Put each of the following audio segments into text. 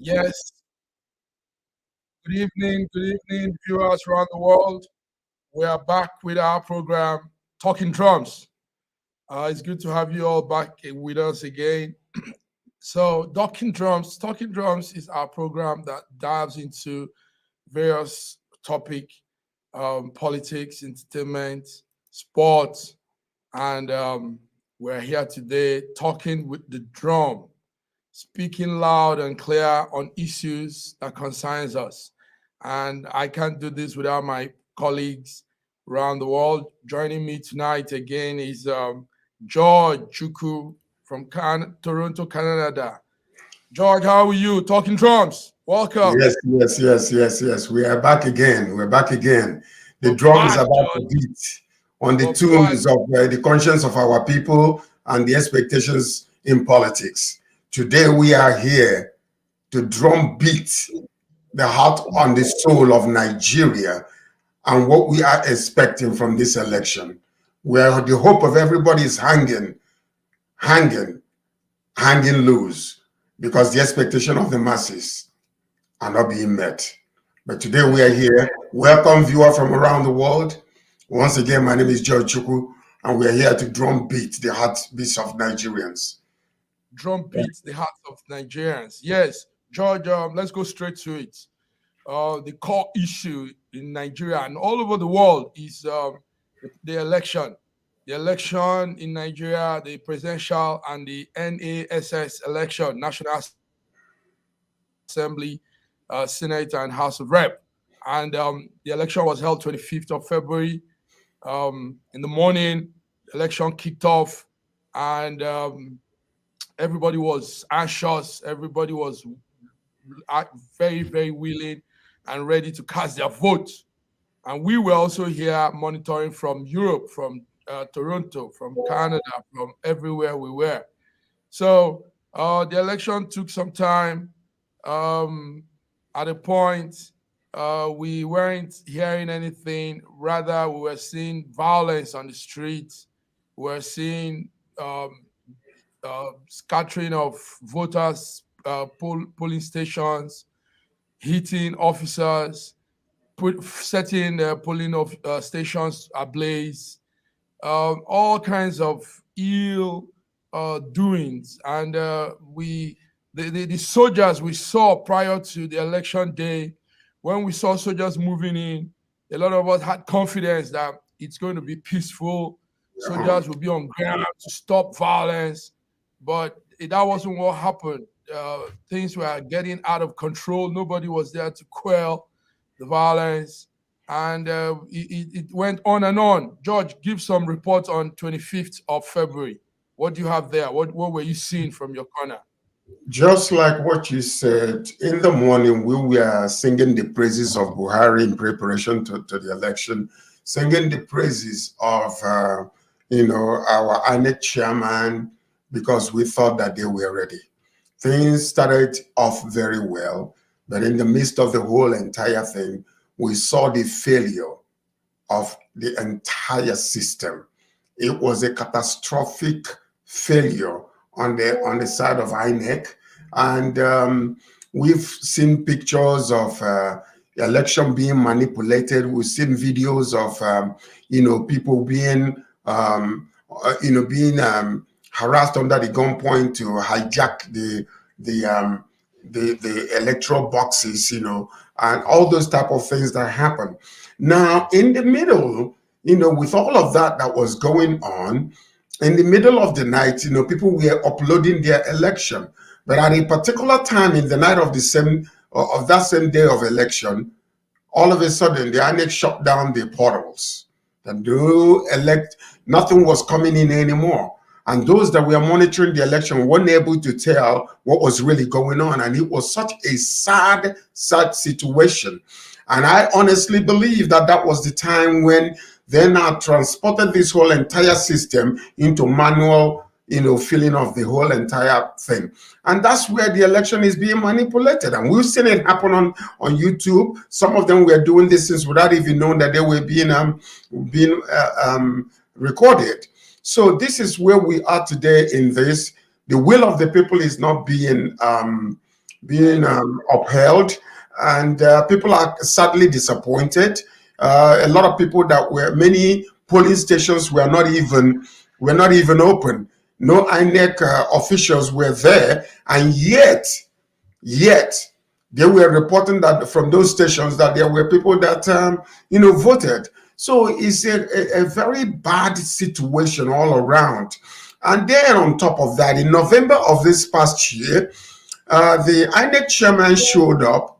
Yes, good evening, viewers around the world. We are back with our program, Talking Drums. It's good to have you all back with us again. So, Talking Drums is our program that dives into various topic, politics, entertainment, sports, and we're here today talking with the drum, speaking loud and clear on issues that concerns us. And I can't do this without my colleagues around the world. Joining me tonight again is George Chuku from Toronto, Canada. George, how are you? Talking drums. Welcome. Yes. We are back again. We're back again. The We're drum is back, about to George. beat on the We're back. tunes of the conscience of our people and the expectations in politics. Today we are here to drum beat the heart and the soul of Nigeria and what we are expecting from this election, where the hope of everybody is hanging, hanging loose, because the expectation of the masses are not being met. But today we are here. Welcome, viewer from around the world. Once again, my name is George Chuku, and we are here to drum beat the heartbeats of Nigerians. Drum beats the hearts of Nigerians. Yes, George, let's go straight to it. The core issue in Nigeria and all over the world is the election. The election in Nigeria, the presidential and the NASS election, National Assembly, Senate, and House of Rep. And the election was held 25th of February. In the morning, the election kicked off, and everybody was anxious. Everybody was very, very willing and ready to cast their vote. And we were also here monitoring from Europe, from Toronto, from Canada, from everywhere we were. So the election took some time. At a point, we weren't hearing anything. Rather, we were seeing violence on the streets. We were seeing scattering of voters, polling stations, hitting officers, setting polling of stations ablaze, all kinds of ill doings, and the soldiers we saw prior to the election day, when we saw soldiers moving in, a lot of us had confidence that it's going to be peaceful. Soldiers will be on ground to stop violence, but that wasn't what happened. Things were getting out of control. Nobody was there to quell the violence, and it went on and on. George, give some reports on 25th of February. What do you have there? What were you seeing from your corner? Just like what you said, in the morning we were singing the praises of Buhari in preparation to the election, singing the praises of our INEC chairman, because we thought that they were ready. Things started off very well, but in the midst of the whole entire thing, we saw the failure of the entire system. It was a catastrophic failure on the side of INEC, and we've seen pictures of election being manipulated. We've seen videos of people being harassed under the gunpoint to hijack the electoral boxes, and all those type of things that happen. Now, in the middle, with all of that was going on, in the middle of the night, people were uploading their election. But at a particular time in the night of that same day of election, all of a sudden the INEC shut down the portals. And nothing was coming in anymore. And those that were monitoring the election weren't able to tell what was really going on. And it was such a sad situation. And I honestly believe that was the time when they now transported this whole entire system into manual, filling of the whole entire thing. And that's where the election is being manipulated. And we've seen it happen on YouTube. Some of them were doing this since without even knowing that they were being recorded. So this is where we are today in this. The will of the people is not being being upheld, and people are sadly disappointed. A lot of people that were many polling stations were not even open. No INEC officials were there, and yet they were reporting that from those stations that there were people that voted. So it's a very bad situation all around. And then on top of that, in November of this past year, the INEC chairman showed up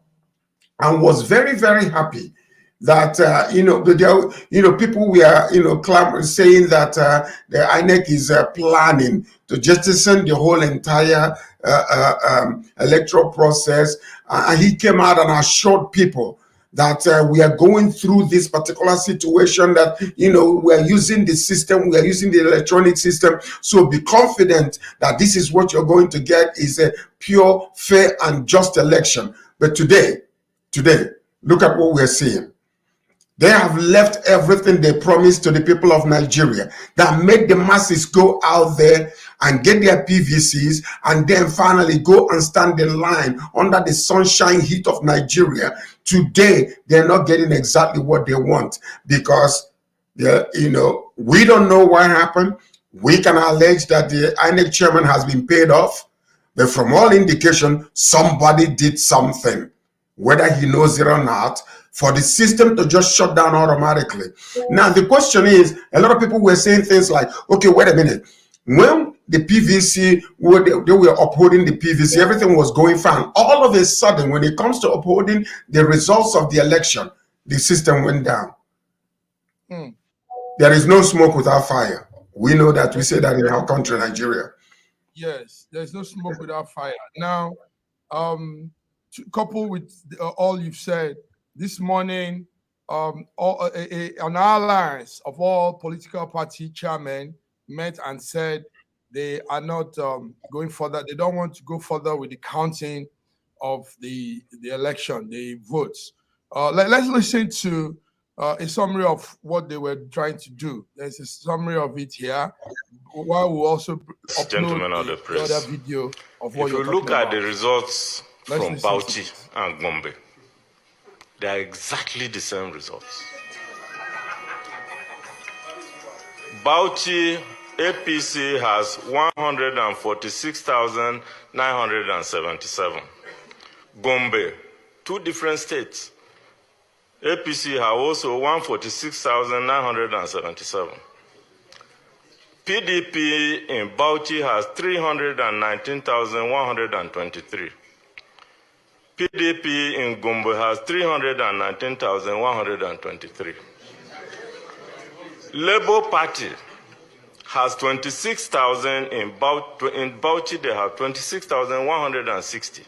and was very, very happy that people were clamoring, saying that the INEC is planning to jettison the whole entire electoral process, and he came out and assured people that we are going through this particular situation, that we are using the system, we are using the electronic system, so be confident that this is what you're going to get, is a pure, fair and just election. But today, look at what we're seeing. They have left everything they promised to the people of Nigeria, that made the masses go out there and get their PVCs, and then finally go and stand in line under the sunshine heat of Nigeria. Today, they're not getting exactly what they want, because we don't know what happened. We can allege that the INEC chairman has been paid off, but from all indication, somebody did something, whether he knows it or not, for the system to just shut down automatically. Now, the question is, a lot of people were saying things like, okay, wait a minute. When the PVC, they were upholding the PVC, everything was going fine. All of a sudden, when it comes to upholding the results of the election, the system went down. There is no smoke without fire. We know that. We say that in our country, Nigeria. Yes, there's no smoke without fire. Now, coupled with all you've said this morning, an alliance of all political party chairmen met and said they are not going further. They don't want to go further with the counting of the election, the votes. Let's listen to a summary of what they were trying to do. There's a summary of it here, while we also upload the other video of what you're talking about. If you look at the results from Bauchi and Gombe, they are exactly the same results. Bauchi APC has 146,977. Gombe, two different states. APC have also 146,977. PDP in Bauchi has 319,123. PDP in Gombe has 319,123. Labour Party has 26,000 in Bauchi. They have 26,160.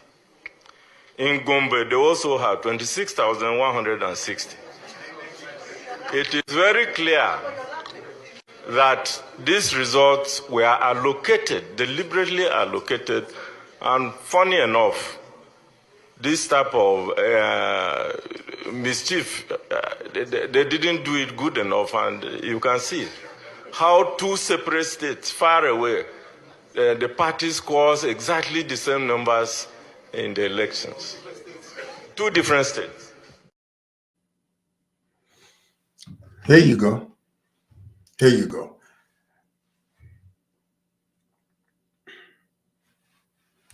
In Gombe, they also have 26,160. It is very clear that these results were allocated, deliberately allocated, and funny enough, this type of mischief, they didn't do it good enough, and you can see how two separate states far away, the parties scores exactly the same numbers in the elections. Two different states. Here you go. Here you go.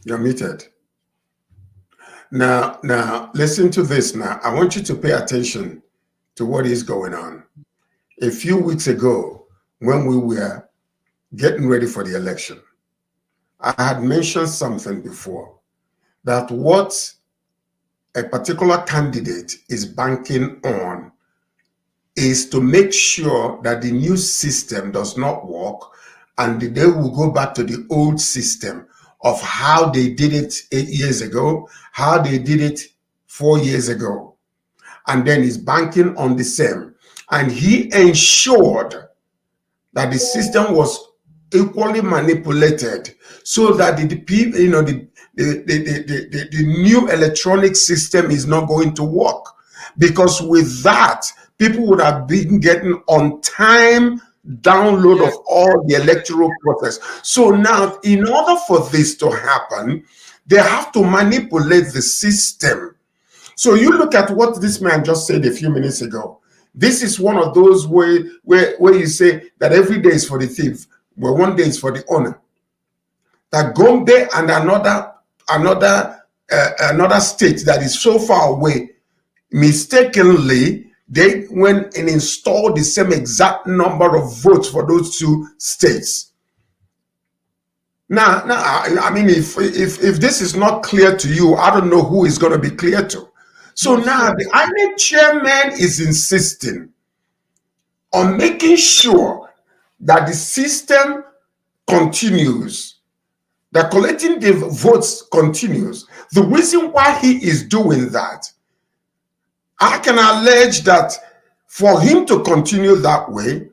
You're muted. Now, listen to this now. I want you to pay attention to what is going on. A few weeks ago, when we were getting ready for the election, I had mentioned something before, that what a particular candidate is banking on is to make sure that the new system does not work, and they will go back to the old system of how they did it 8 years ago, how they did it 4 years ago. And then he's banking on the same. And he ensured that the system was equally manipulated, so that the new electronic system is not going to work. Because with that, people would have been getting on time download of all the electoral process. So now, in order for this to happen, They have to manipulate the system. So you look at what this man just said a few minutes ago. This is one of those where you say that every day is for the thief, but one day is for the owner. That Gombe and another state that is so far away, mistakenly, they went and installed the same exact number of votes for those two states. Now, I mean, if this is not clear to you, I don't know who is going to be clear to. So now the INEC chairman is insisting on making sure that the system continues, that collecting the votes continues. The reason why he is doing that, I can allege that for him to continue that way,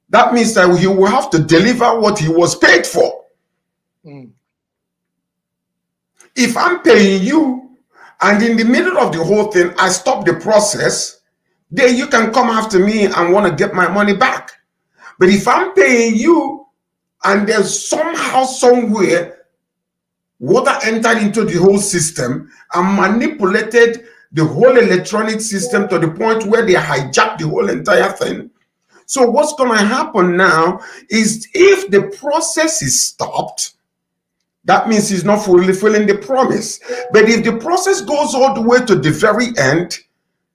that means that he will have to deliver what he was paid for. If I'm paying you, and in the middle of the whole thing, I stop the process, then you can come after me and want to get my money back. But if I'm paying you, and there's somehow, somewhere, water entered into the whole system and manipulated the whole electronic system to the point where they hijacked the whole entire thing. So what's going to happen now is if the process is stopped, that means he's not fulfilling the promise. But if the process goes all the way to the very end,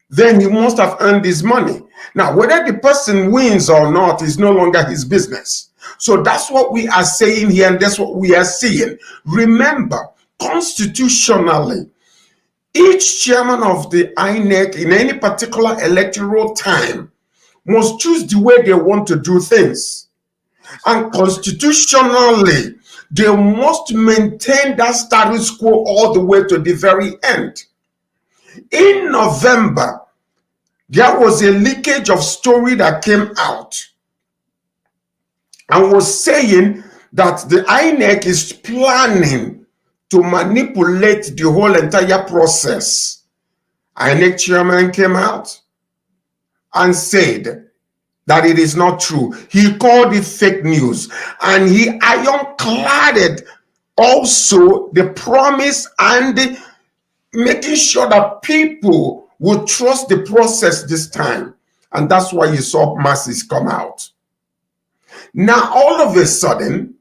then he must have earned his money. Now, whether the person wins or not is no longer his business. So that's what we are saying here, and that's what we are seeing. Remember, constitutionally, each chairman of the INEC in any particular electoral time must choose the way they want to do things. And constitutionally, they must maintain that status quo all the way to the very end. In November, there was a leakage of story that came out and was saying that the INEC is planning to manipulate the whole entire process. INEC chairman came out and said that it is not true. He called it fake news, and he ironcladed also the promise and making sure that people would trust the process this time. And that's why you saw masses come out. Now, all of a sudden,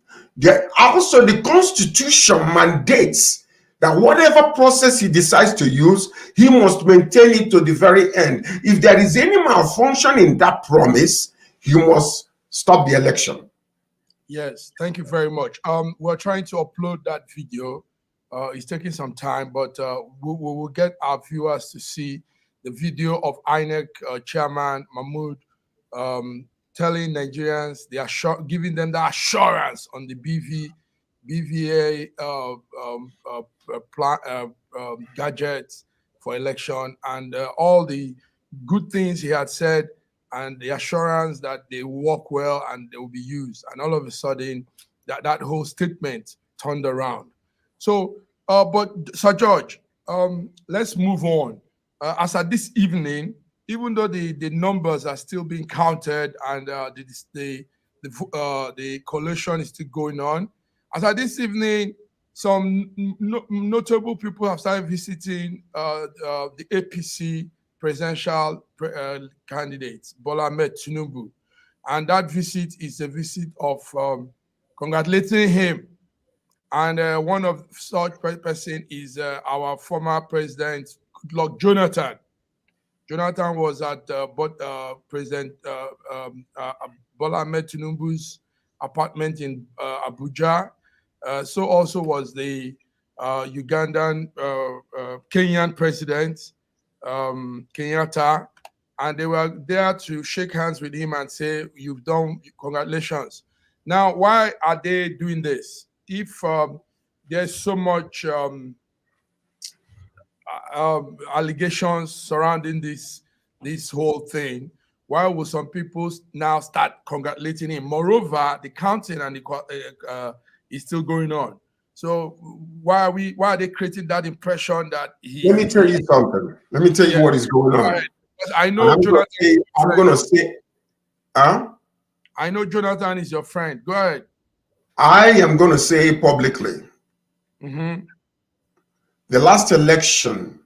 also the Constitution mandates that whatever process he decides to use, he must maintain it to the very end. If there is any malfunction in that promise, he must stop the election. Yes, thank you very much. We're trying to upload that video. It's taking some time, but we will get our viewers to see the video of INEC Chairman Mahmoud telling Nigerians, giving them the assurance on the BVA gadgets for election, and all the good things he had said, and the assurance that they work well and they will be used. And all of a sudden, that whole statement turned around. So, but Sir George, let's move on. As at this evening, even though the numbers are still being counted and the collation is still going on, as at this evening, some notable people have started visiting the APC presidential candidate, Bola Ahmed Tinubu. And that visit is a visit of congratulating him. And one of such person is our former president, Goodluck Jonathan. Jonathan was at President Bola Ahmed Tinubu's apartment in Abuja. So also was the Ugandan, Kenyan president, Kenyatta, and they were there to shake hands with him and say, "You've done, congratulations." Now, why are they doing this? If there's so much allegations surrounding this whole thing, why will some people now start congratulating him? Moreover, the counting and the is still going on. So why are they creating that impression that he? Let me tell you something. Let me tell you what is going on. I know Jonathan. I'm going to say, I know Jonathan is your friend. Go ahead. I am going to say publicly The last election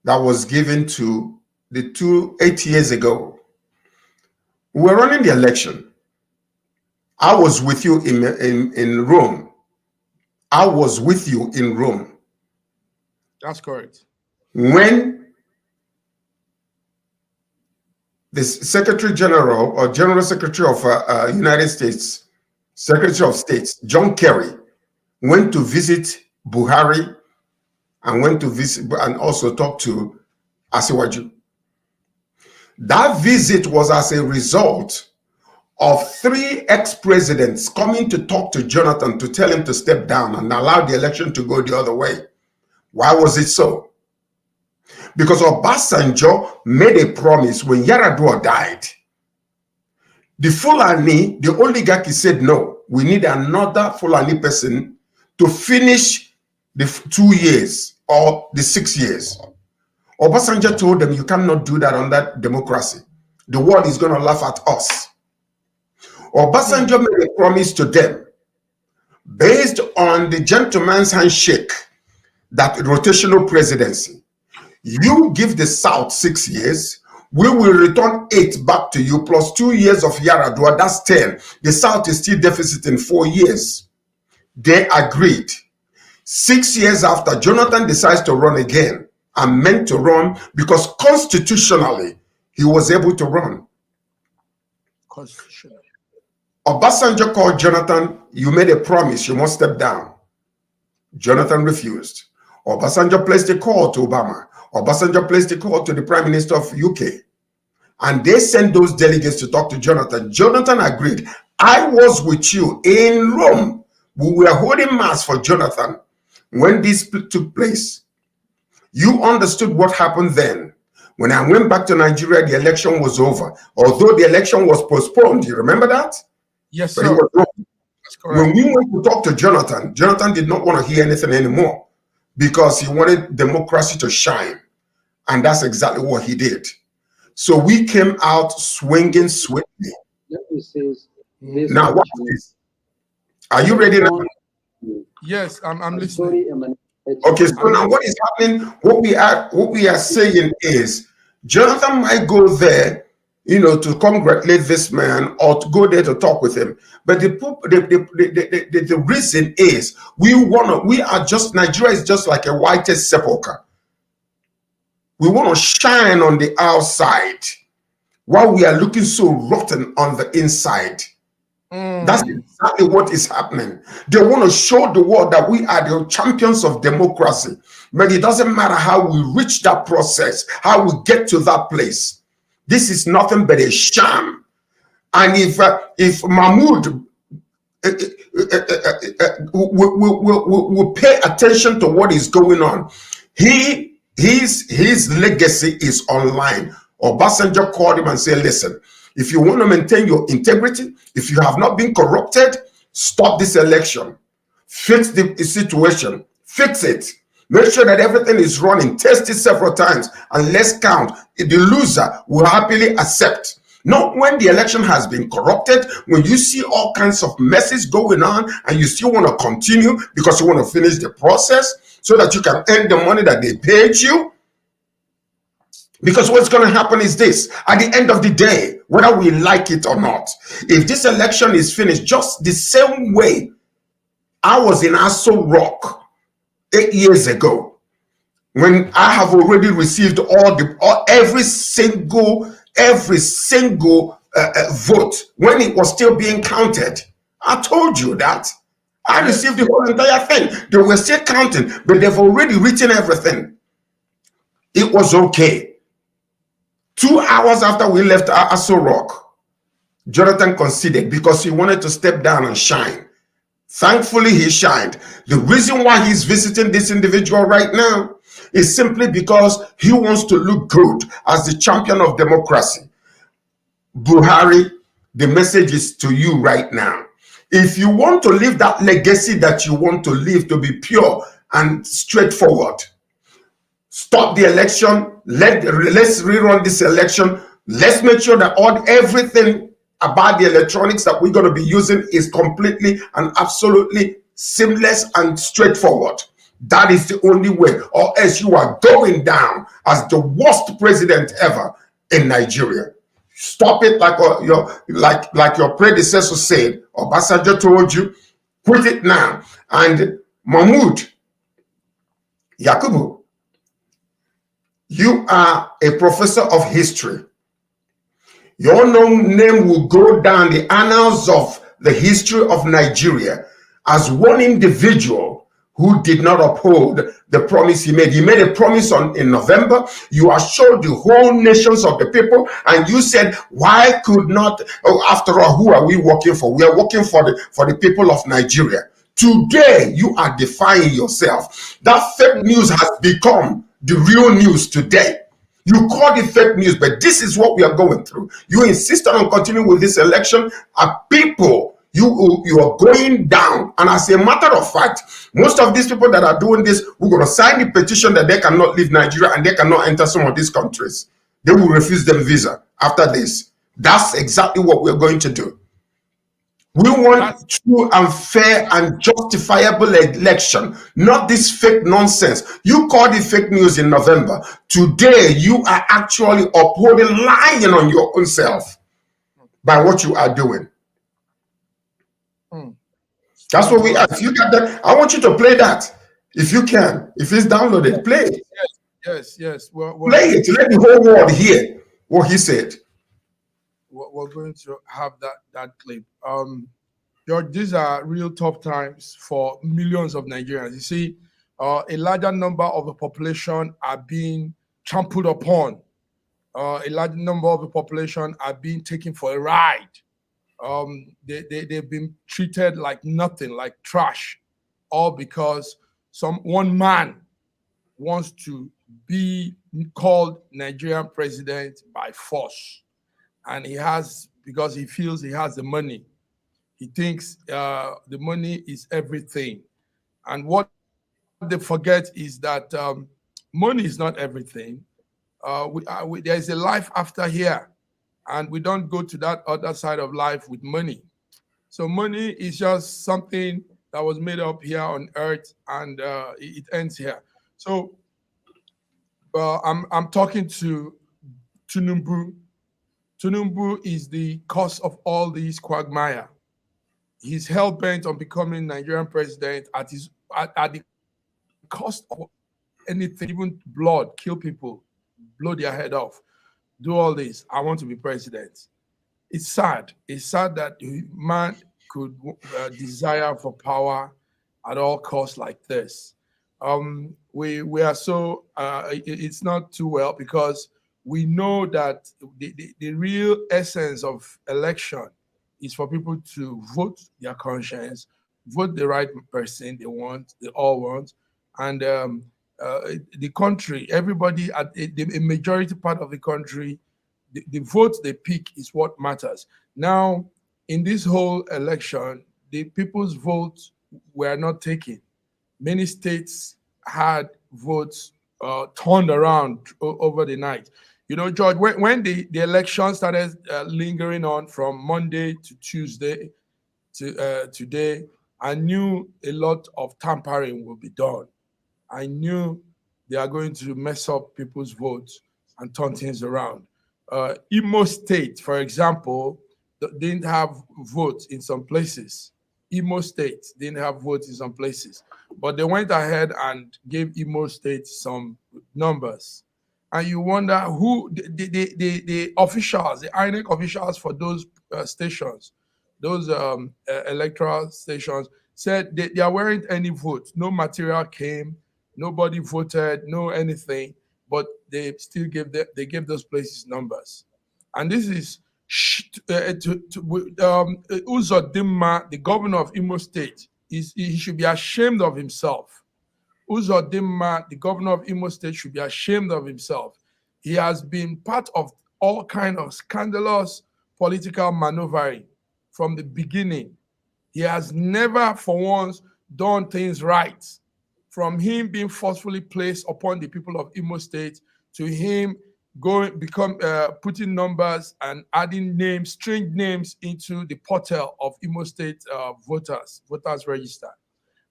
that was given to the 8 years ago, we were running the election. I was with you in Rome. I was with you in Rome. That's correct. When the Secretary General or General Secretary of United States, Secretary of State, John Kerry, went to visit Buhari and went to visit and also talk to Asiwaju. That visit was as a result of 3 ex-presidents coming to talk to Jonathan to tell him to step down and allow the election to go the other way. Why was it so? Because Obasanjo made a promise when Yaradua died. The Fulani, the oligarchy said, no, we need another Fulani person to finish the 2 years or the 6 years. Obasanjo told them, you cannot do that under democracy. The world is going to laugh at us. Obasanjo made a promise to them based on the gentleman's handshake, that rotational presidency. You give the South 6 years, we will return 8 back to you, plus 2 years of Yaradua, that's 10. The South is still deficit in 4 years. They agreed. 6 years after, Jonathan decides to run again, and meant to run because constitutionally, he was able to run. Constitutional. Obasanjo called Jonathan, you made a promise, you must step down. Jonathan refused. Obasanjo placed a call to Obama. Obasanjo placed a call to the Prime Minister of UK. And they sent those delegates to talk to Jonathan. Jonathan agreed. I was with you in Rome. We were holding mass for Jonathan when this took place. You understood what happened then. When I went back to Nigeria, the election was over. Although the election was postponed, you remember that? Yes, But sir. it was over. That's correct. When we went to talk to Jonathan, Jonathan did not want to hear anything anymore because he wanted democracy to shine. And that's exactly what he did. So we came out swinging swiftly. Now, watch this. Are you ready now? Yes, I'm listening. Okay, so now what is happening, what we are saying is, Jonathan might go there, to congratulate this man or to go there to talk with him. But the reason is Nigeria is just like a whitest sepulcher. We want to shine on the outside while we are looking so rotten on the inside. That's exactly what is happening. They want to show the world that we are the champions of democracy. But it doesn't matter how we reach that process, how we get to that place. This is nothing but a sham. And if Mahmoud will pay attention to what is going on, his legacy is online. Obasanjo called him and said, listen, if you want to maintain your integrity, if you have not been corrupted, stop this election. Fix the situation. Fix it. Make sure that everything is running. Test it several times and let's count. The loser will happily accept. Not when the election has been corrupted, when you see all kinds of messes going on and you still want to continue because you want to finish the process so that you can earn the money that they paid you. Because what's going to happen is this: at the end of the day, whether we like it or not, if this election is finished just the same way I was in Aso Rock 8 years ago, when I have already received every single vote when it was still being counted. I told you that. I received the whole entire thing. They were still counting, but they've already written everything. It was okay. 2 hours after we left Aso Rock, Jonathan conceded because he wanted to step down and shine. Thankfully, he shined. The reason why he's visiting this individual right now is simply because he wants to look good as the champion of democracy. Buhari, the message is to you right now. If you want to leave that legacy that you want to leave to be pure and straightforward, stop the election. Let's rerun this election. Let's make sure that everything about the electronics that we're going to be using is completely and absolutely seamless and straightforward. That is the only way, or else you are going down as the worst president ever in Nigeria. Stop it, like your predecessor said. Obasanjo told you, quit it now. And Mahmoud Yakubu, you are a professor of history. Your name will go down the annals of the history of Nigeria as one individual who did not uphold the promise he made. He made a promise in November. You assured the whole nations of the people, and you said, why could not, after all, who are we working for? We are working for the people of Nigeria. Today, you are defying yourself. That fake news has become the real news today. You call it fake news, but this is what we are going through. You insist on continuing with this election. People, you are going down. And as a matter of fact, most of these people that are doing this, we're going to sign the petition that they cannot leave Nigeria and they cannot enter some of these countries. They will refuse them visa after this. That's exactly what we're going to do. We want true and fair and justifiable election, not this fake nonsense. You called it fake news in November. Today, you are actually upholding, lying on your own self by what you are doing. That's what we are. If you got that, I want you to play that. If you can. If it's downloaded, play it. Yes. Play it. Let the whole world hear what he said. We're going to have that clip. George, these are real tough times for millions of Nigerians. You see, a larger number of the population are being trampled upon. A large number of the population are being taken for a ride. They've been treated like nothing, like trash, all because one man wants to be called Nigerian president by force. And because he feels he has the money. He thinks the money is everything. And what they forget is that money is not everything. There's a life after here. And we don't go to that other side of life with money. So money is just something that was made up here on earth, and it ends here. So I'm talking to Tinubu. Tinubu is the cause of all these quagmire. He's hell bent on becoming Nigerian president at the cost of anything, even blood, kill people, blow their head off, do all this. I want to be president. It's sad. It's sad that man could desire for power at all costs like this. We are so it's not too well, because we know that the real essence of election is for people to vote their conscience, vote the right person they all want, and the country, everybody at a majority part of the country, the vote they pick is what matters. Now, in this whole election, the people's votes were not taken. Many states had votes turned around over the night. You know, George, when the election started lingering on from Monday to Tuesday to today, I knew a lot of tampering will be done. I knew they are going to mess up people's votes and turn things around. Imo State, for example, didn't have votes in some places. Imo State didn't have votes in some places, but they went ahead and gave Imo State some numbers. And you wonder who the officials, the INEC officials for those stations, those electoral stations, said there weren't any votes. No material came, nobody voted, no anything, but they still they gave those places numbers. And this is Uzodinma, the governor of Imo State, he should be ashamed of himself. Uzodinma, the governor of Imo State, should be ashamed of himself. He has been part of all kind of scandalous political maneuvering from the beginning. He has never for once done things right. From him being forcefully placed upon the people of Imo State to him putting numbers and adding names, strange names into the portal of Imo State voters register.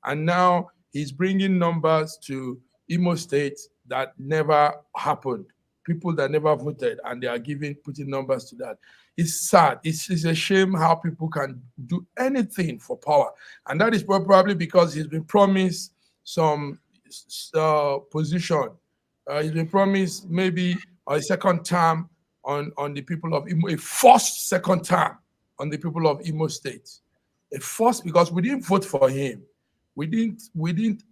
And now He's bringing numbers to Imo State that never happened. People that never voted, and they are putting numbers to that. It's sad. It's a shame how people can do anything for power. And that is probably because he's been promised some position. He's been promised maybe a second term on the people of Imo, a forced second term on the people of Imo State. A forced, because we didn't vote for him. We didn't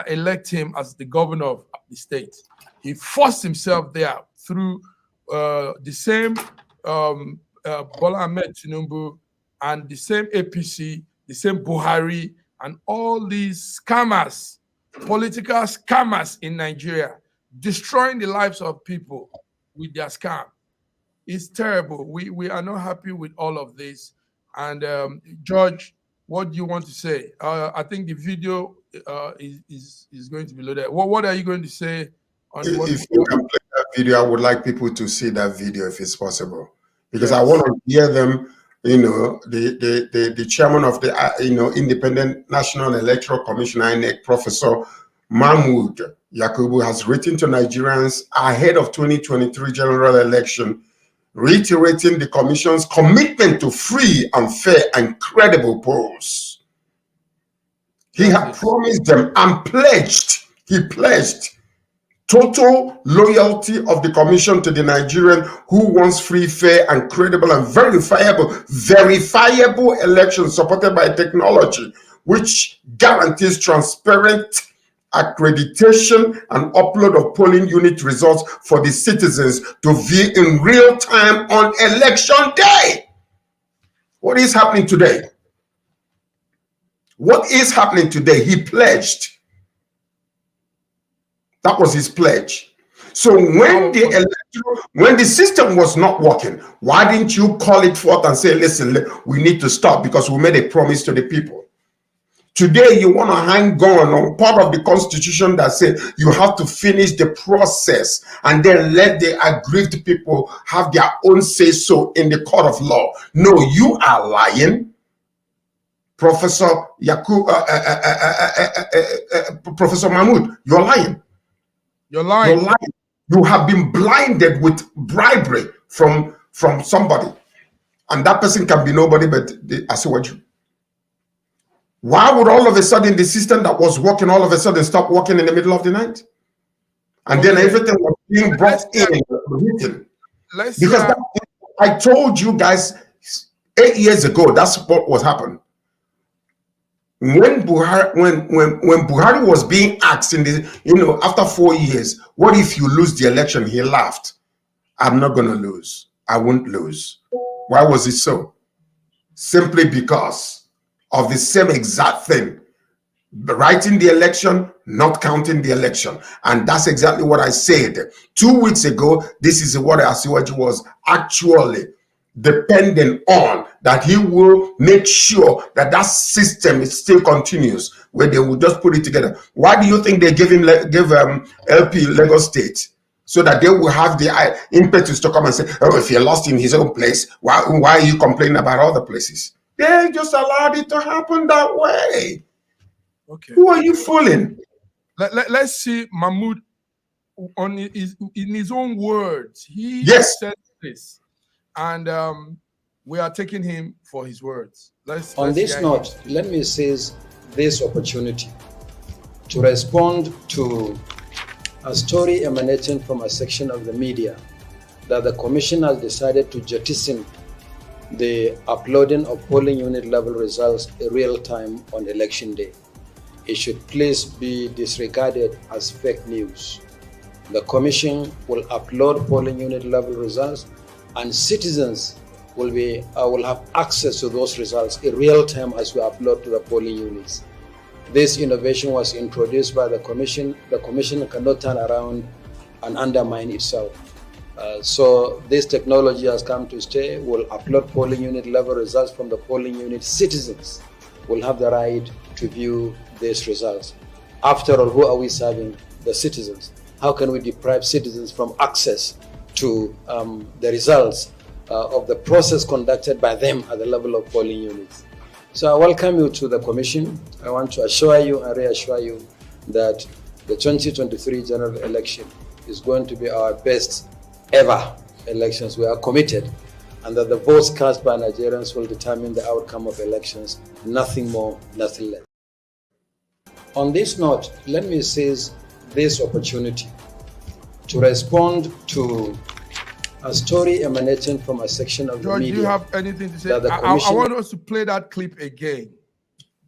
elect him as the governor of the state. He forced himself there through the same Bola Ahmed Tinubu and the same APC, the same Buhari, and all these scammers, political scammers in Nigeria, destroying the lives of people with their scam. It's terrible. We are not happy with all of this. And George, what do you want to say? I think the video is going to be loaded. What are you going to say? If you can play that video, I would like people to see that video if it's possible, because I want to hear them. The chairman of the Independent National Electoral Commission, INEC, Professor Mahmood Yakubu, has written to Nigerians ahead of 2023 general election, reiterating the commission's commitment to free and fair and credible polls. He had promised them and he pledged total loyalty of the commission to the Nigerian who wants free, fair, and credible and verifiable elections supported by technology, which guarantees transparent accreditation and upload of polling unit results for the citizens to view in real time on election day. What is happening today? What is happening today? He pledged. That was his pledge. So when the system was not working, why didn't you call it forth and say, listen, we need to stop because we made a promise to the people? Today, you want to hang on part of the constitution that says you have to finish the process and then let the aggrieved people have their own say-so in the court of law. No, you are lying. Professor Professor Mahmood, you're lying. You're lying. You're lying. You have been blinded with bribery from somebody. And that person can be nobody but the Asiwaju. Why would all of a sudden the system that was working all of a sudden stop working in the middle of the night? And then everything was being brought in. Because I told you guys 8 years ago, that's what was happening. When Buhari was being asked in the, after 4 years, what if you lose the election? He laughed. I'm not going to lose. I won't lose. Why was it so? Simply because of the same exact thing. Writing the election, not counting the election. And that's exactly what I said. 2 weeks ago, this is what Asiwaju was actually depending on, that he will make sure that that system still continues, where they will just put it together. Why do you think they give LP Lagos State? So that they will have the impetus to come and say, oh, if you lost in his own place, why are you complaining about other places? They just allowed it to happen that way. Okay. Who are you fooling? Let's see Mahmood in his own words. He said this, and we are taking him for his words. On this note, let me seize this opportunity to respond to a story emanating from a section of the media that the Commission has decided to jettison the uploading of polling unit level results in real time on election day. It should please be disregarded as fake news. The Commission will upload polling unit level results, and citizens will have access to those results in real time as we upload to the polling units. This innovation was introduced by the Commission. The Commission cannot turn around and undermine itself. So this technology has come to stay. We'll upload polling unit level results from the polling unit. Citizens will have the right to view these results. After all, who are we serving? The citizens. How can we deprive citizens from access to the results of the process conducted by them at the level of polling units? So I welcome you to the commission. I want to assure you and reassure you that the 2023 general election is going to be our best ever elections. We are committed, and that the votes cast by Nigerians will determine the outcome of elections, nothing more, nothing less. On this note, let me seize this opportunity to respond to a story emanating from a section of George, the media. do you have anything to say? That the I commission- want us to play that clip again.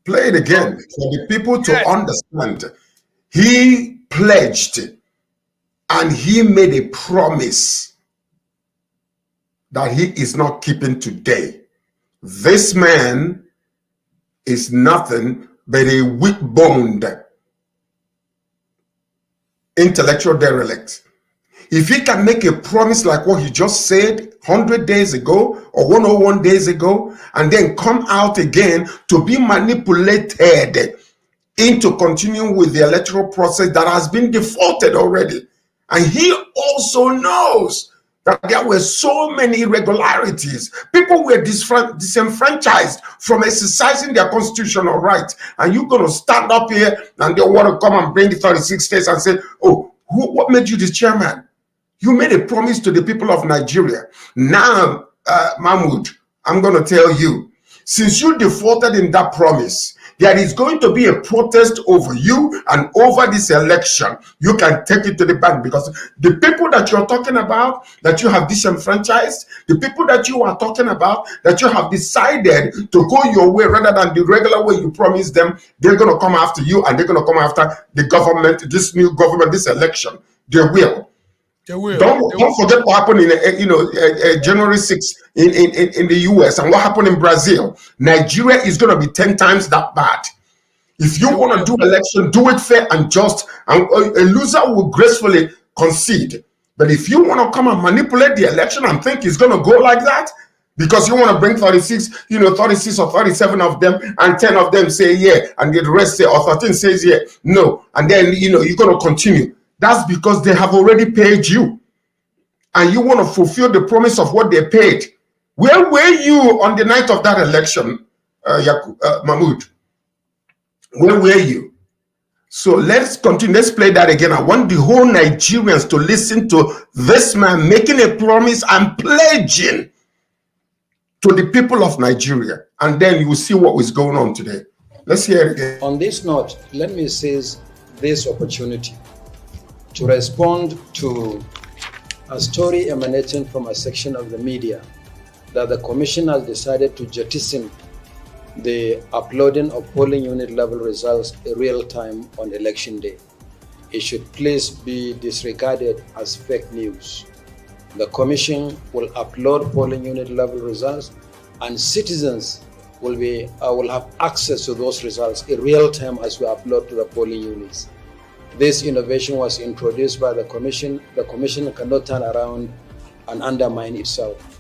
Play it again for the people to understand. He pledged and he made a promise that he is not keeping today. This man is nothing but a weak-boned intellectual derelict. If he can make a promise like what he just said 100 days ago or 101 days ago, and then come out again to be manipulated into continuing with the electoral process that has been defaulted already. And he also knows that there were so many irregularities. People were disenfranchised from exercising their constitutional rights. And you're going to stand up here and they want to come and bring the 36 states and say, oh, what made you the chairman? You made a promise to the people of Nigeria. Now, Mahmoud, I'm going to tell you, since you defaulted in that promise, there is going to be a protest over you and over this election. You can take it to the bank, because the people that you're talking about, that you have disenfranchised, the people that you are talking about, that you have decided to go your way rather than the regular way you promised them, they're going to come after you, and they're going to come after the government, this new government, this election. They will. Don't forget what happened in January 6th in the US, and what happened in Brazil. Nigeria is going to be 10 times that bad. If you want to do election, do it fair and just, and a loser will gracefully concede. But if you want to come and manipulate the election and think it's going to go like that, because you want to bring 36 or 37 of them, and 10 of them say yeah, and the rest say, or 13 says yeah, no, and then you're going to continue. That's because they have already paid you, and you want to fulfill the promise of what they paid. Where were you on the night of that election, Mahmoud? Where were you? So let's continue. Let's play that again. I want the whole Nigerians to listen to this man making a promise and pledging to the people of Nigeria, and then you will see what is going on today. Let's hear it again. On this note, let me seize this opportunity to respond to a story emanating from a section of the media that the commission has decided to jettison the uploading of polling unit level results in real time on election day. It should please be disregarded as fake news. The commission will upload polling unit level results, and citizens will have access to those results in real time as we upload to the polling units. This innovation was introduced by the commission. The commission cannot turn around and undermine itself.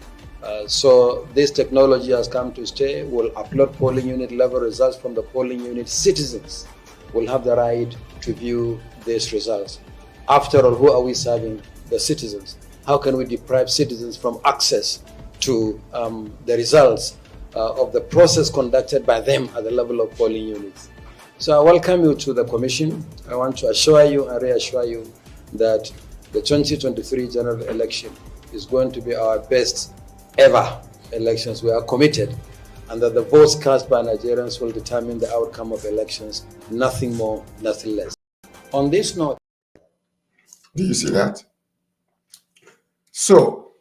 So this technology has come to stay. We'll upload polling unit level results from the polling unit. Citizens will have the right to view these results. After all, who are we serving? The citizens. How can we deprive citizens from access to the results of the process conducted by them at the level of polling units? So I welcome you to the commission. I want to assure you and reassure you that the 2023 general election is going to be our best ever elections. We are committed, and that the votes cast by Nigerians will determine the outcome of elections, nothing more, nothing less. On this note, do you see that? So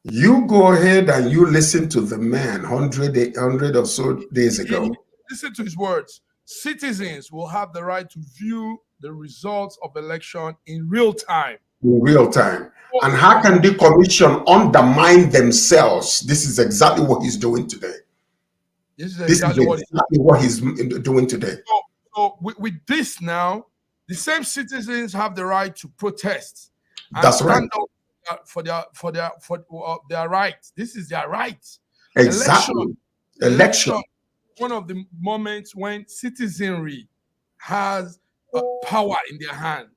you go ahead and you listen to the man 100 or so days ago. Listen to his words. Citizens will have the right to view the results of election in real time. In real time. And how can the commission undermine themselves? This is exactly what he's doing today. This is exactly what he's doing today. So with this now, the same citizens have the right to protest and That's stand right. up for their rights. This is their right. Exactly. Election. One of the moments when citizenry has power in their hand.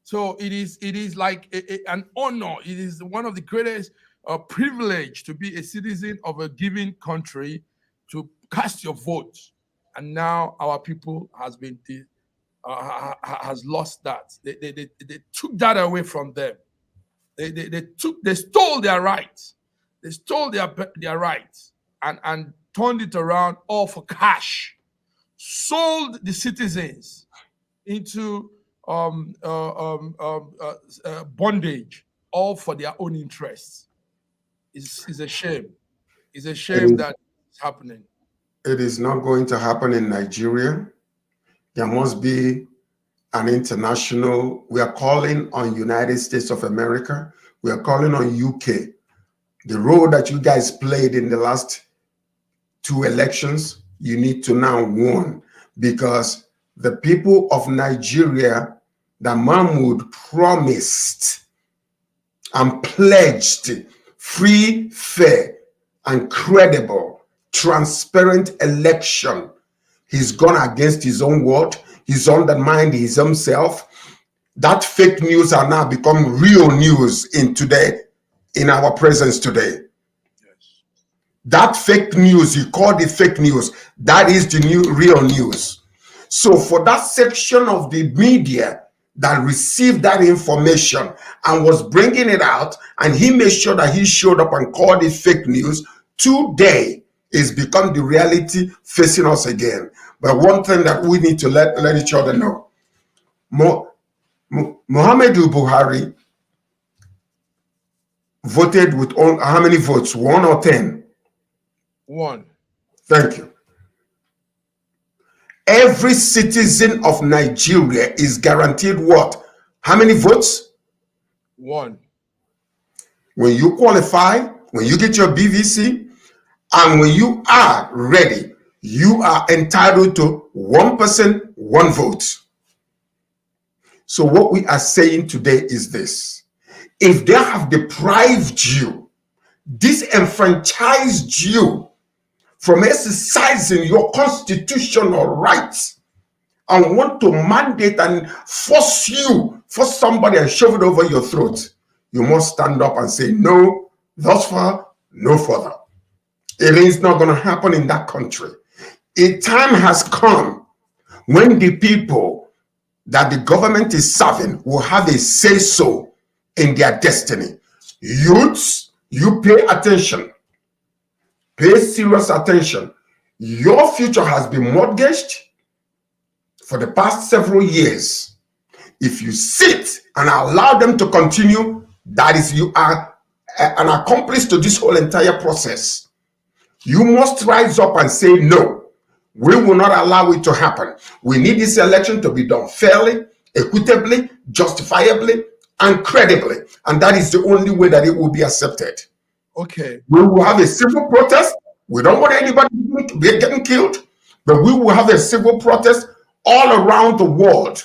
So it is like an honor. It is one of the greatest privilege to be a citizen of a given country, to cast your vote, and now our people has lost that. They took that away from them. They stole their rights. They stole their rights and turned it around all for cash. Sold the citizens into bondage, all for their own interests. It's a shame. It's a shame that it's happening. It is not going to happen in Nigeria. There must be an international. We are calling on United States of America. We are calling on UK. The role that you guys played in the last 2 elections, you need to now win, because the people of Nigeria that Mahmoud promised and pledged free, fair, and credible, transparent election. He's gone against his own word. He's undermined his own self. That fake news are now become real news in our presence today. Yes. That fake news, you called it fake news, that is the real news. So for that section of the media that received that information and was bringing it out, and he made sure that he showed up and called it fake news, today is become the reality facing us again. But one thing that we need to let each other know, Muhammadu Buhari voted with how many votes? 1 or 10? 1. Thank you. Every citizen of Nigeria is guaranteed what? How many votes? 1. When you qualify, when you get your BVC, and when you are ready, you are entitled to 1%, 1 vote. So what we are saying today is this: if they have deprived you, disenfranchised you from exercising your constitutional rights, and want to mandate and force somebody and shove it over your throat, you must stand up and say, no, thus far, no further. It is not going to happen in that country. A time has come when the people that the government is serving will have a say-so in their destiny. Youths, you pay attention. Pay serious attention. Your future has been mortgaged for the past several years. If you sit and allow them to continue, that is, you are an accomplice to this whole entire process. You must rise up and say, no, we will not allow it to happen. We need this election to be done fairly, equitably, justifiably, and credibly. And that is the only way that it will be accepted. Okay. We will have a civil protest. We don't want anybody getting killed, but we will have a civil protest all around the world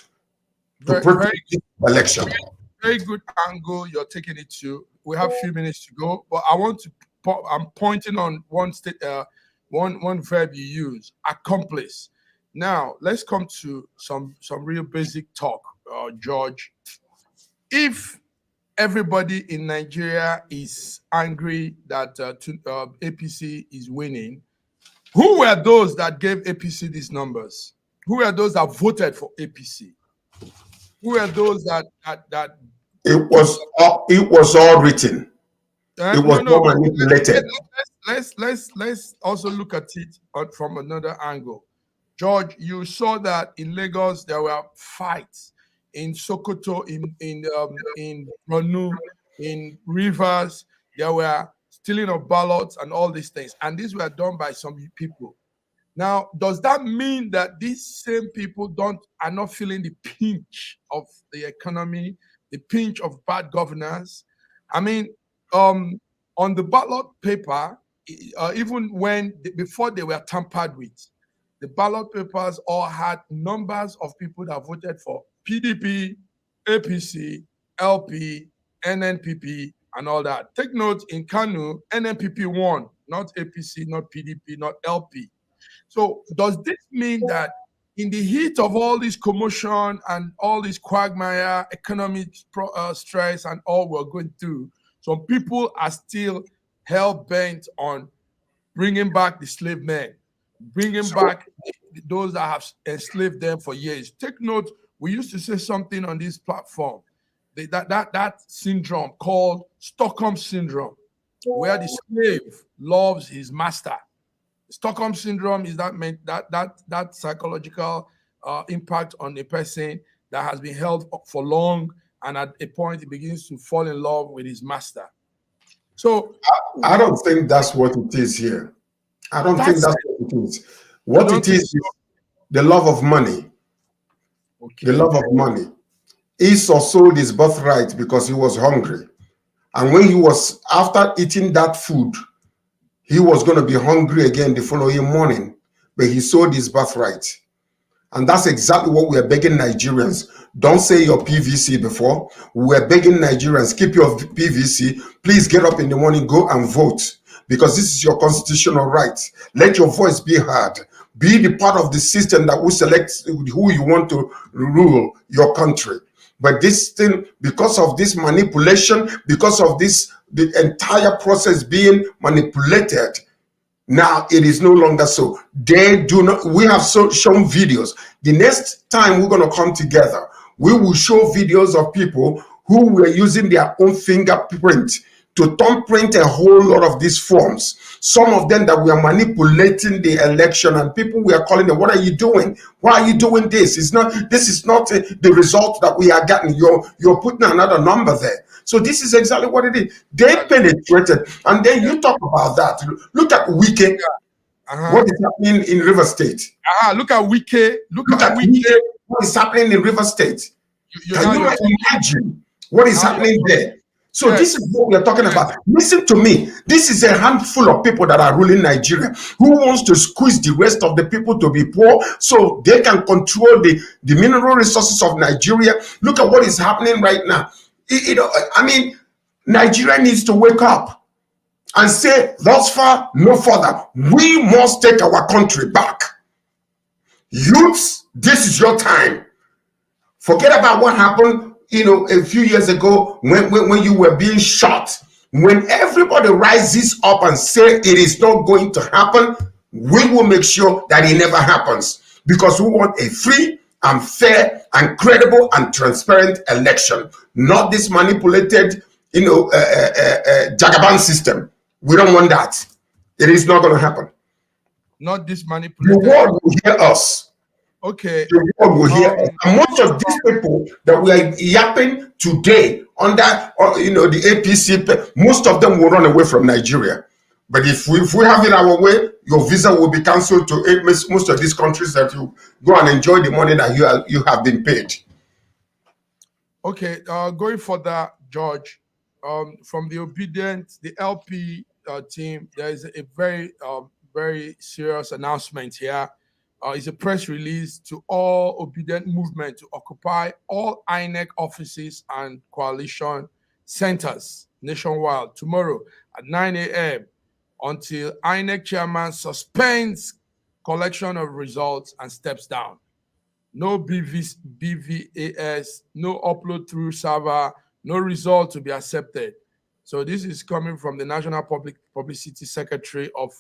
to protect this election. Very good angle you're taking it to. We have a few minutes to go, but I want to. I'm pointing on one verb you use: accomplice. Now let's come to some real basic talk, George. If everybody in Nigeria is angry that APC is winning, who were those that gave APC these numbers? Who were those that voted for APC? Who were those that It was all written. It was all manipulated. Let's also look at it from another angle. George, you saw that in Lagos there were fights, in Sokoto, in Borno, in Rivers, there were stealing of ballots and all these things, and these were done by some people. Now, does that mean that these same people are not feeling the pinch of the economy, the pinch of bad governance? I mean, on the ballot paper, even before they were tampered with, the ballot papers all had numbers of people that voted for PDP, APC, LP, NNPP, and all that. Take note, in Kanu, NNPP won, not APC, not PDP, not LP. So does this mean that in the heat of all this commotion and all this quagmire, economic stress and all we're going through, some people are still hell-bent on bringing back the slave men, bringing So back those that have enslaved them for years. Take note, we used to say something on this platform, that syndrome called Stockholm syndrome, where the slave loves his master. Stockholm syndrome is that psychological impact on a person that has been held for long, and at a point he begins to fall in love with his master. So I don't think that's what it is here. I don't think that's that's what it is. you What don't it think is the love of money. The okay. love of money. Esau sold his birthright because he was hungry. And when he was, after eating that food, he was going to be hungry again the following morning. But he sold his birthright. And that's exactly what we are begging Nigerians. Don't say your PVC before. We're begging Nigerians, keep your PVC. Please get up in the morning, go and vote. Because this is your constitutional right. Let your voice be heard. Be the part of the system that will select who you want to rule your country. But this thing, because of this manipulation, because of this, the entire process being manipulated, now it is no longer so. They do not. We have shown videos. The next time we're going to come together, we will show videos of people who were using their own fingerprint to thumbprint a whole lot of these forms. Some of them that we are manipulating the election, and people we are calling them, what are you doing? Why are you doing this? It's not. This is not the result that we are getting. You're putting another number there. So this is exactly what it is. They penetrated, and then you talk about that. Look at Wike. What is happening in River State? Look at Wike. Look at Wike. What is happening in River State? Can you imagine what is happening there? So this is what we are talking about. Listen to me. This is a handful of people that are ruling Nigeria who wants to squeeze the rest of the people to be poor so they can control the mineral resources of Nigeria. Look at what is happening right now. I mean, Nigeria needs to wake up and say, thus far, no further. We must take our country back. Youths, this is your time. Forget about what happened, a few years ago when you were being shot. When everybody rises up and say it is not going to happen, we will make sure that it never happens, because we want a free and fair and credible and transparent election, not this manipulated, Jagaban system. We don't want that. It is not going to happen. Not this manipulated. The world will hear us. Okay. The world will hear us. And most of these people that we are yapping today under, the APC, most of them will run away from Nigeria. But if we have it our way, your visa will be cancelled to most of these countries that you go and enjoy the money that you have been paid. Okay, going for that, George, from the LP team, there is a very, very serious announcement here. It's a press release to all obedient movement to occupy all INEC offices and coalition centers nationwide tomorrow at 9 a.m. until INEC chairman suspends collection of results and steps down. No BVAS, no upload through server, no result to be accepted. So this is coming from the National Publicity Secretary of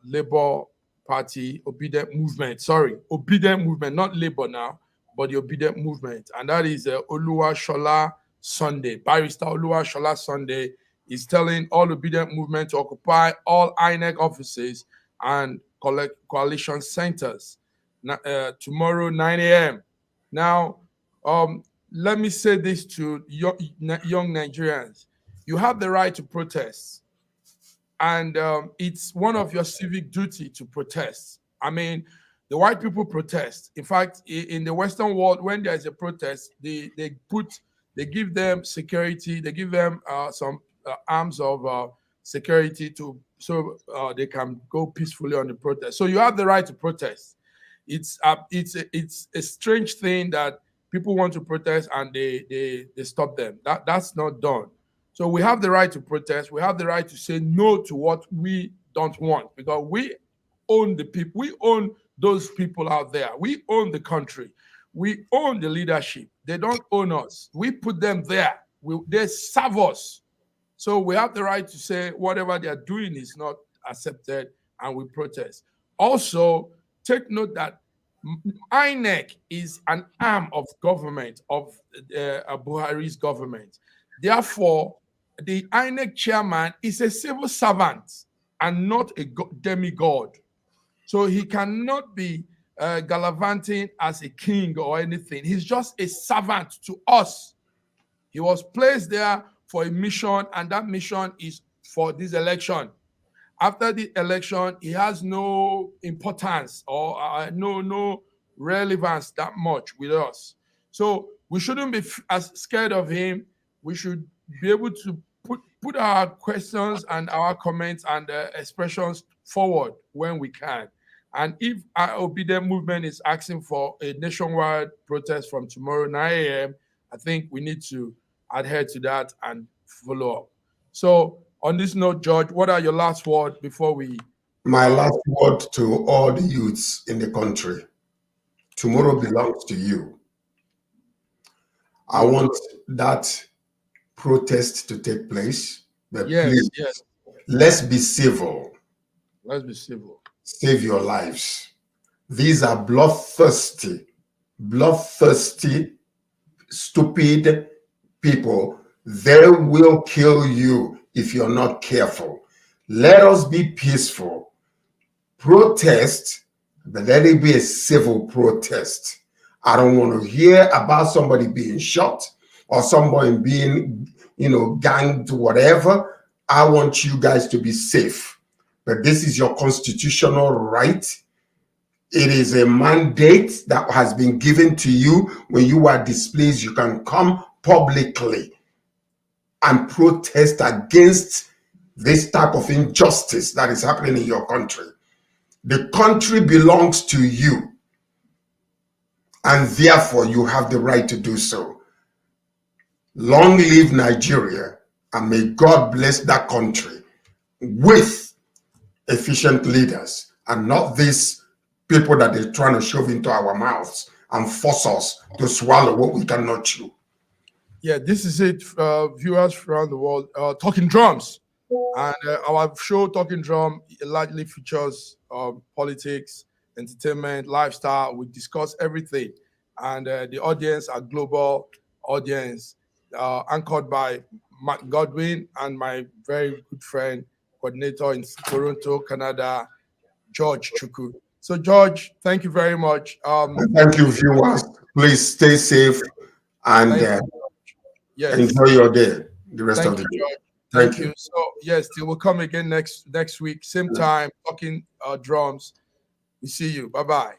Labour Party, Obedient Movement. Sorry, Obedient Movement, not Labour now, but the Obedient Movement. And that is Oluwashola Sunday. Barrister Oluwashola Sunday is telling all Obedient Movement to occupy all INEC offices and coalition centers tomorrow, 9 a.m. Now, let me say this to young Nigerians. You have the right to protest. And it's one of your civic duty to protest. I mean, the white people protest. In fact, in the Western world, when there's a protest, they give them security, they give them some arms of security so they can go peacefully on the protest. So you have the right to protest. It's a strange thing that people want to protest and they stop them. That's not done. So we have the right to protest. We have the right to say no to what we don't want, because we own the people. We own those people out there. We own the country. We own the leadership. They don't own us. We put them there. They serve us. So we have the right to say whatever they are doing is not accepted, and we protest. Also, take note that INEC is an arm of government, of Buhari's government. Therefore, the INEC chairman is a civil servant and not a demigod. So he cannot be gallivanting as a king or anything. He's just a servant to us. He was placed there for a mission, and that mission is for this election. After the election, he has no importance or no relevance that much with us. So we shouldn't be as scared of him. We should be able to put our questions and our comments and expressions forward when we can. And if our obedient movement is asking for a nationwide protest from tomorrow 9 a.m., I think we need to adhere to that and follow up. So on this note, George, what are your last words before we... My last word to all the youths in the country. Tomorrow belongs to you. I want that protest to take place, but please, let's be civil. Let's be civil. Save your lives. These are bloodthirsty, stupid people. They will kill you if you're not careful. Let us be peaceful. Protest, but let it be a civil protest. I don't want to hear about somebody being shot or somebody being, ganged, whatever. I want you guys to be safe. But this is your constitutional right. It is a mandate that has been given to you. When you are displeased, you can come publicly and protest against this type of injustice that is happening in your country. The country belongs to you, and therefore you have the right to do so. Long live Nigeria, and may God bless that country with efficient leaders and not these people that they're trying to shove into our mouths and force us to swallow what we cannot chew. Yeah, this is it, viewers around the world. Talking Drums, and our show Talking Drum largely features politics, entertainment, lifestyle. We discuss everything, and the audience are global audience, anchored by Mark Godwin and my very good friend, coordinator in Toronto, Canada, George Chukwu. So, George, thank you very much. Thank you, viewers. Please stay safe and enjoy your day, the rest of the day. George. Thank you. So, yes, they will come again next week, same time, Talking Drums. We see you. Bye-bye.